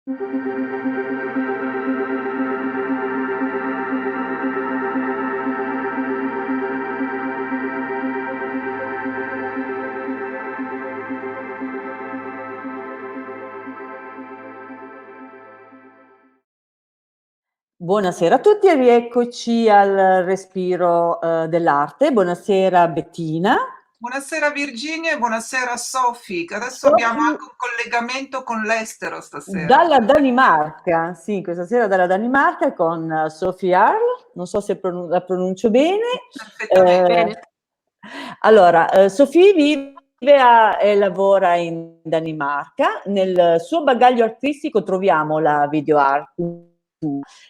Buonasera a tutti e rieccoci al Respiro dell'Arte. Buonasera Bettina. Buonasera Virginia e buonasera Sophie, che adesso abbiamo anche un collegamento con l'estero stasera. Dalla Danimarca, sì, questa sera dalla Danimarca con Sophie Hjerl, non so se la pronuncio bene. Perfettamente. Allora, Sophie vive e lavora in Danimarca. Nel suo bagaglio artistico troviamo la video art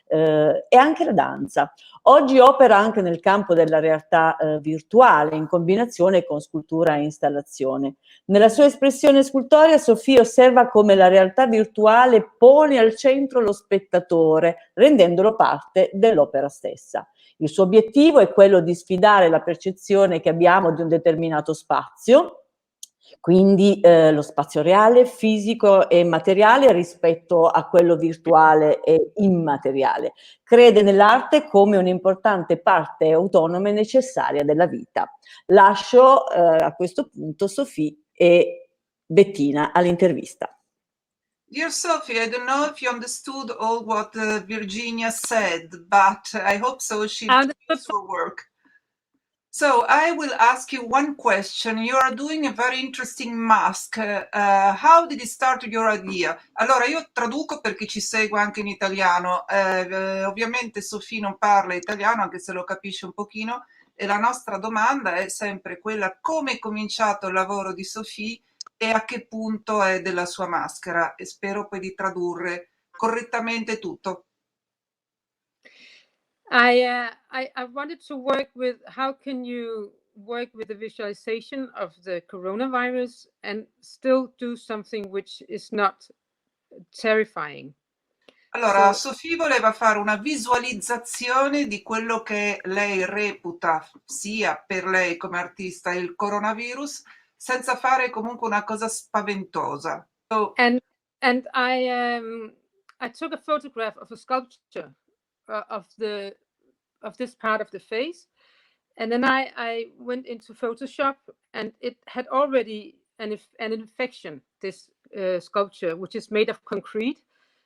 e anche la danza. Oggi opera anche nel campo della realtà virtuale in combinazione con scultura e installazione. Nella sua espressione scultorea Sophie osserva come la realtà virtuale pone al centro lo spettatore, rendendolo parte dell'opera stessa. Il suo obiettivo è quello di sfidare la percezione che abbiamo di un determinato spazio, quindi lo spazio reale, fisico e materiale rispetto a quello virtuale e immateriale. Crede nell'arte come un'importante parte autonoma e necessaria della vita. Lascio a questo punto Sophie e Bettina all'intervista. Dear Sophie, I don't know if you understood all what Virginia said, but I hope so. She does her work. So I will ask you one question. You are doing a very interesting mask. How did it start your idea? Allora io traduco per chi ci segue anche in italiano. Ovviamente Sophie non parla italiano, anche se lo capisce un pochino, e la nostra domanda è sempre quella: come è cominciato il lavoro di Sophie e a che punto è della sua maschera? E spero poi di tradurre correttamente tutto. I wanted to work with how can you work with the visualization of the coronavirus and still do something which is not terrifying. Allora, Sophie voleva fare una visualizzazione di quello che lei reputa sia per lei come artista il coronavirus, senza fare comunque una cosa spaventosa. And I took a photograph of a sculpture of this part of the face, and then I went into Photoshop, and it had already an infection, this sculpture, which is made of concrete,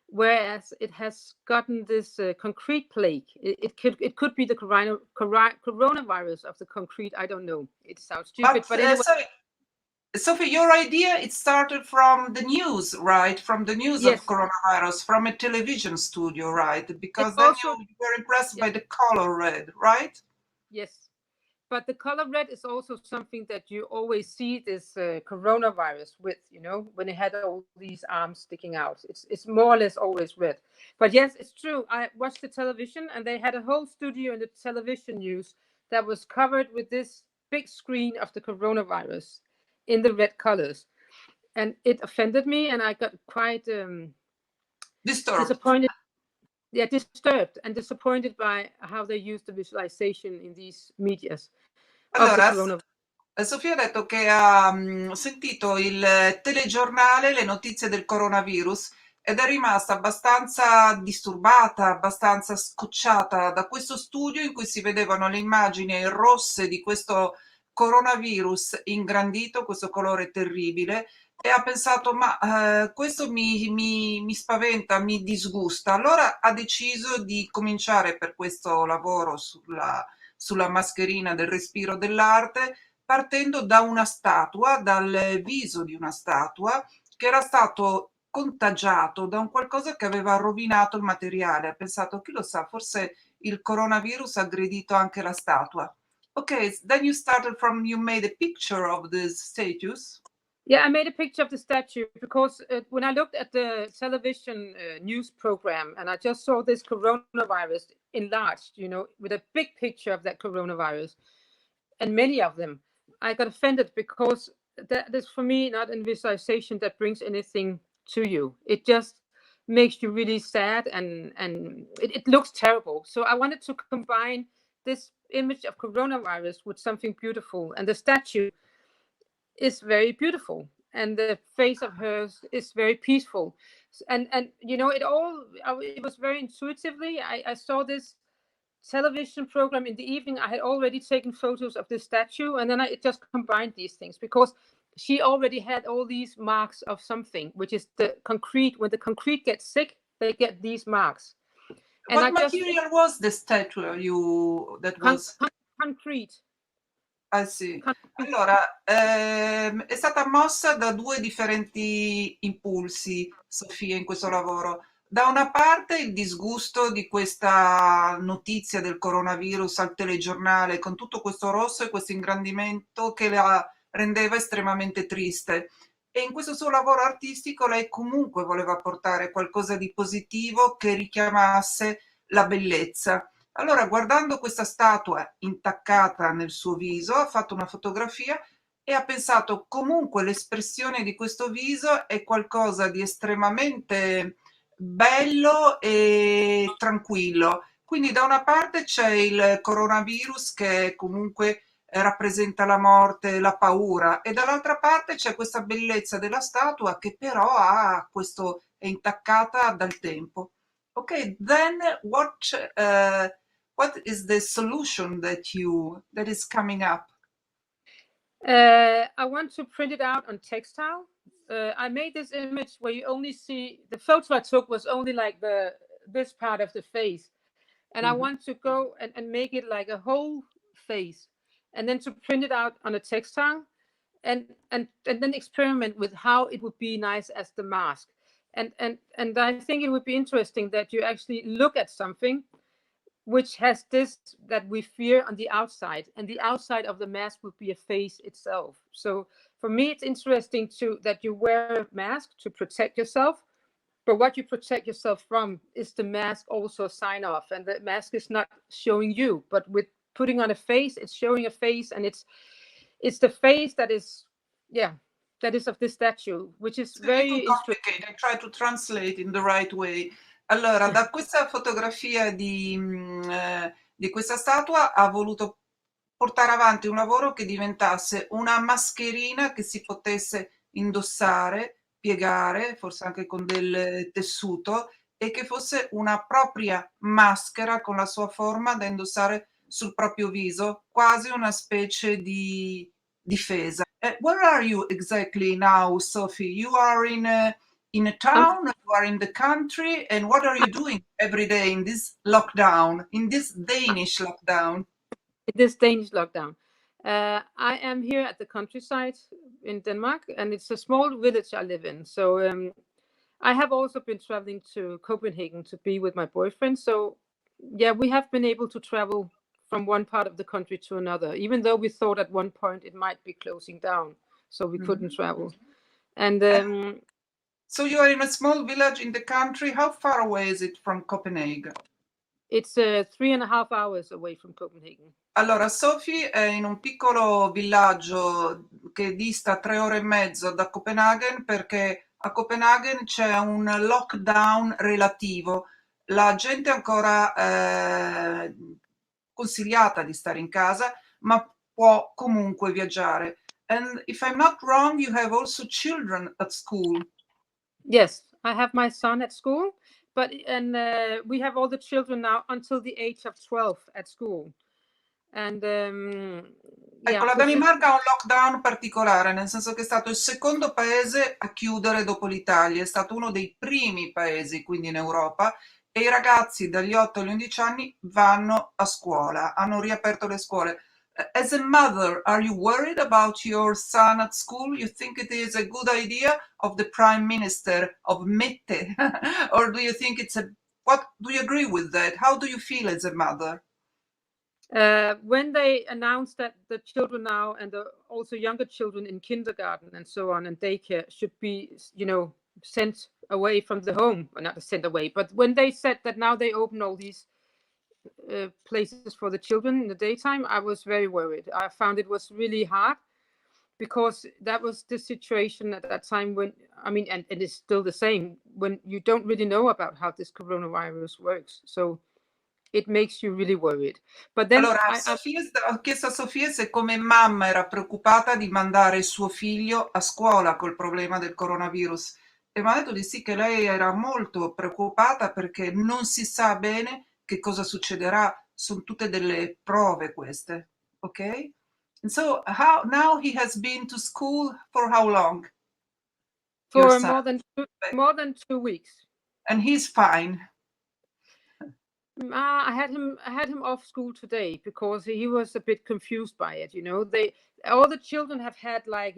whereas it has gotten this concrete plague. It could be the coronavirus of the concrete. I don't know. It sounds stupid, but anyway. Sorry, Sophie, your idea, it started from the news, right? From the news Yes. of coronavirus, from a television studio, right? Because It's then also, you were impressed by the color red, right? Yes. But the color red is also something that you always see this coronavirus with, you know, when it had all these arms sticking out. It's more or less always red. But yes, it's true. I watched the television, and they had a whole studio in the television news that was covered with this big screen of the coronavirus in the red colors. And it offended me, and I got quite disappointed. Yeah, disturbed and disappointed by how they use the visualization in these medias. Allora, Sofia ha detto che ha sentito il telegiornale, le notizie del coronavirus, ed è rimasta abbastanza disturbata, abbastanza scocciata da questo studio in cui si vedevano le immagini rosse di questo coronavirus ingrandito, questo colore terribile, e ha pensato: ma questo mi spaventa, mi disgusta. Allora ha deciso di cominciare per questo lavoro sulla mascherina del Respiro dell'Arte, partendo da una statua, dal viso di una statua che era stato contagiato da un qualcosa che aveva rovinato il materiale. Ha pensato: chi lo sa, forse il coronavirus ha aggredito anche la statua. Okay, then you made a picture of this statues. Yeah, I made a picture of the statue because when I looked at the television news program, and I just saw this coronavirus enlarged, you know, with a big picture of that coronavirus, and many of them, I got offended because that is for me not a visualization that brings anything to you. It just makes you really sad, and it looks terrible. So I wanted to combine this image of coronavirus with something beautiful, and the statue is very beautiful. the face of hers is very peaceful. And you know, it was very intuitively. I saw this television program in the evening. I had already taken photos of this statue, and then I just combined these things because she already had all these marks of something, which is the concrete. When the concrete gets sick, they get these marks. And what material was the statue that was concrete? Ah sì. Allora, è stata mossa da due differenti impulsi, Sofia, in questo lavoro. Da una parte il disgusto di questa notizia del coronavirus al telegiornale, con tutto questo rosso e questo ingrandimento che la rendeva estremamente triste. E in questo suo lavoro artistico lei comunque voleva portare qualcosa di positivo che richiamasse la bellezza. Allora, guardando questa statua intaccata nel suo viso, ha fatto una fotografia e ha pensato comunque l'espressione di questo viso è qualcosa di estremamente bello e tranquillo. Quindi da una parte c'è il coronavirus che comunque rappresenta la morte, la paura, e dall'altra parte c'è questa bellezza della statua che però è intaccata dal tempo. Ok, then what is the solution that is coming up? I want to print it out on textile. I made this image where you only see the photo I took was only like this part of the face, and I want to go and make it like a whole face, and then to print it out on a textile, and then experiment with how it would be nice as the mask. And I think it would be interesting that you actually look at something which has this that we fear on the outside, and the outside of the mask would be a face itself. So for me, it's interesting that you wear a mask to protect yourself, but what you protect yourself from is the mask also a sign off, and the mask is not showing you, but with putting on a face, it's showing a face, and it's the face that is of this statue, which is very complicated. I try to translate in the right way. Allora, da questa fotografia di questa statua ha voluto portare avanti un lavoro che diventasse una mascherina che si potesse indossare, piegare, forse anche con del tessuto, e che fosse una propria maschera con la sua forma da indossare sul proprio viso, quasi una specie di difesa. Where are you exactly now, Sophie? You are in a town, you are in the country, and what are you doing every day in this lockdown, in this Danish lockdown? I am here at the countryside in Denmark, and it's a small village I live in. So I have also been traveling to Copenhagen to be with my boyfriend. So yeah, we have been able to travel from one part of the country to another, even though we thought at one point it might be closing down, so we couldn't travel. And so you are in a small village in the country. How far away is it from Copenhagen? It's 3.5 hours away from Copenhagen. Allora, Sophie è in un piccolo villaggio che dista 3 ore e mezzo da Copenaghen, perché a Copenaghen c'è un lockdown relativo. La gente è ancora consigliata di stare in casa, ma può comunque viaggiare. And if I'm not wrong, you have also children at school. Yes, I have my son at school, we have all the children now until the age of 12 at school. And ecco, la Danimarca ha un lockdown particolare, nel senso che è stato il secondo paese a chiudere dopo l'Italia, è stato uno dei primi paesi quindi in Europa, e i ragazzi dagli 8 agli 11 anni vanno a scuola, hanno riaperto le scuole. As a mother, are you worried about your son at school? You think it is a good idea of the Prime Minister of Mette? Or do you think what do you agree with that? How do you feel as a mother? When they announced that the children now and also younger children in kindergarten and so on and daycare should be, sent away from the home, or not sent away, but when they said that now they open all these places for the children in the daytime, I was very worried. I found it was really hard because that was the situation at that time when, and it's still the same, when you don't really know about how this coronavirus works. So it makes you really worried. But then Allora, ho chiesto a Sofia se come mamma era preoccupata di mandare suo figlio a scuola col problema del coronavirus e mi ha detto di sì, che lei era molto preoccupata perché non si sa bene che cosa succederà, sono tutte delle prove queste, ok? And so now he has been to school for how long? Your for son. more than 2 weeks. And he's fine. I had him off school today because he was a bit confused by it. You know, all the children have had like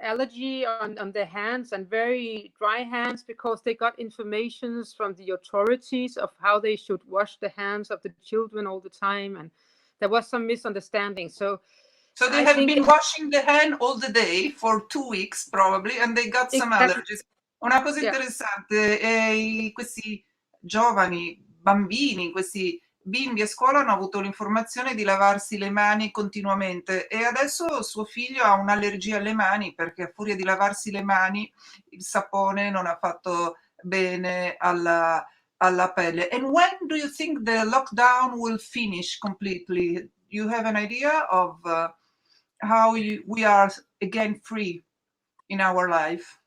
allergy on their hands and very dry hands because they got informations from the authorities of how they should wash the hands of the children all the time, and there was some misunderstanding. So they have been washing the hand all the day for 2 weeks probably, and they got some allergies. Una cosa interessante è questi giovani bambini, questi bimbi a scuola hanno avuto l'informazione di lavarsi le mani continuamente e adesso suo figlio ha un'allergia alle mani perché a furia di lavarsi le mani il sapone non ha fatto bene alla pelle. And when do you think the lockdown will finish completely? You have an idea of how we are again free in our life?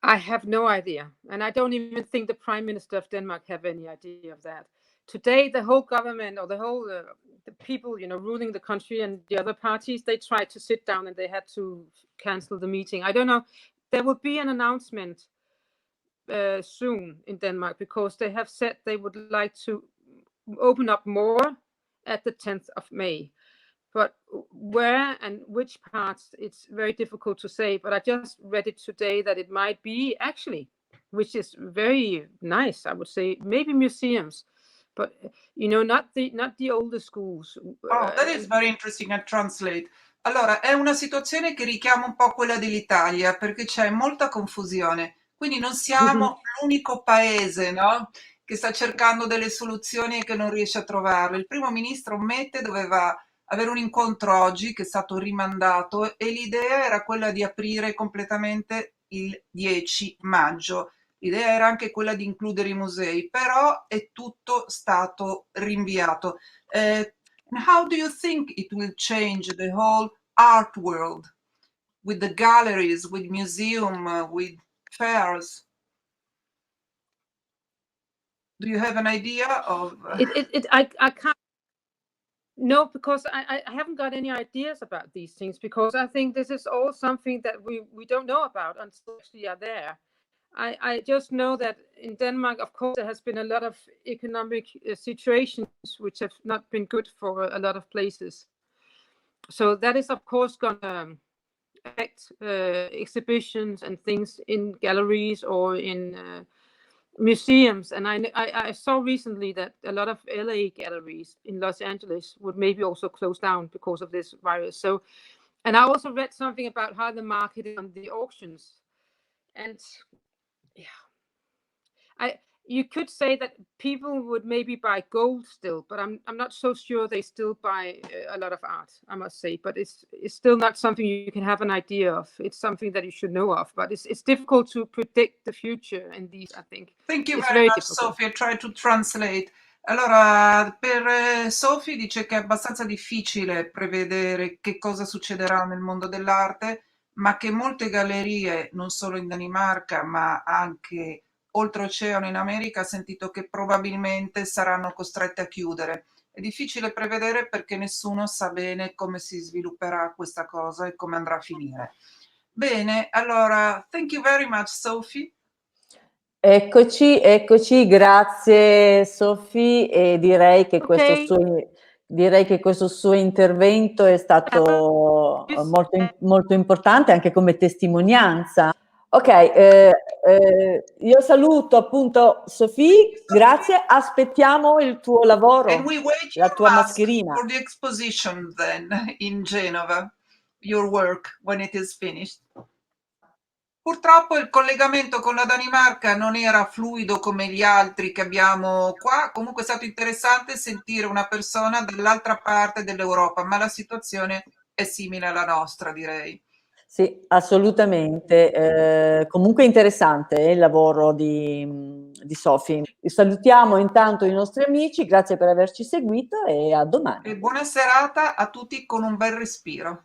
I have no idea. And I don't even think the Prime Minister of Denmark have any idea of that. Today, the whole government or the whole the people, you know, ruling the country and the other parties, they tried to sit down and they had to cancel the meeting. I don't know. There will be an announcement soon in Denmark because they have said they would like to open up more at the 10th of May. But where and which parts, it's very difficult to say. But I just read it today that it might be actually, which is very nice, I would say, maybe museums, but you know, not the older schools. Oh, that is very interesting to translate. Allora, è una situazione che richiama un po' quella dell'Italia, perché c'è molta confusione. Quindi non siamo l'unico paese, no? Che sta cercando delle soluzioni e che non riesce a trovarle. Il primo ministro Mette doveva avere un incontro oggi che è stato rimandato e l'idea era quella di aprire completamente il 10 maggio. L'idea era anche quella di includere i musei, però è tutto stato rinviato. How do you think it will change the whole art world with the galleries, with museum, with fairs? Do you have an idea of? I can't. No, because I haven't got any ideas about these things because I think this is all something that we don't know about until we are there. I just know that in Denmark, of course, there has been a lot of economic situations which have not been good for a lot of places. So that is, of course, going to affect exhibitions and things in galleries or in museums. And I saw recently that a lot of LA galleries in Los Angeles would maybe also close down because of this virus. So, and I also read something about how the market is on the auctions. And yeah, you could say that people would maybe buy gold still, but I'm not so sure they still buy a lot of art, I must say. But it's still not something you can have an idea of. It's something that you should know of. But it's difficult to predict the future in these, I think. Thank you very much, Sophie. I try to translate. Allora, per Sophie dice che è abbastanza difficile prevedere che cosa succederà nel mondo dell'arte, ma che molte gallerie, non solo in Danimarca, ma anche oltreoceano in America, ha sentito che probabilmente saranno costrette a chiudere. È difficile prevedere perché nessuno sa bene come si svilupperà questa cosa e come andrà a finire. Bene, allora, thank you very much, Sophie. Eccoci, grazie Sophie, e direi che questo suo intervento è stato molto importante anche come testimonianza. Ok, io saluto appunto Sophie, grazie, aspettiamo il tuo lavoro, la tua mascherina. For the exposition then in Genova, your work when it is finished. Purtroppo il collegamento con la Danimarca non era fluido come gli altri che abbiamo qua, comunque è stato interessante sentire una persona dall'altra parte dell'Europa, ma la situazione è simile alla nostra, direi. Sì, assolutamente. Comunque interessante il lavoro di Sophie. Salutiamo intanto i nostri amici, grazie per averci seguito e a domani. E buona serata a tutti con un bel respiro.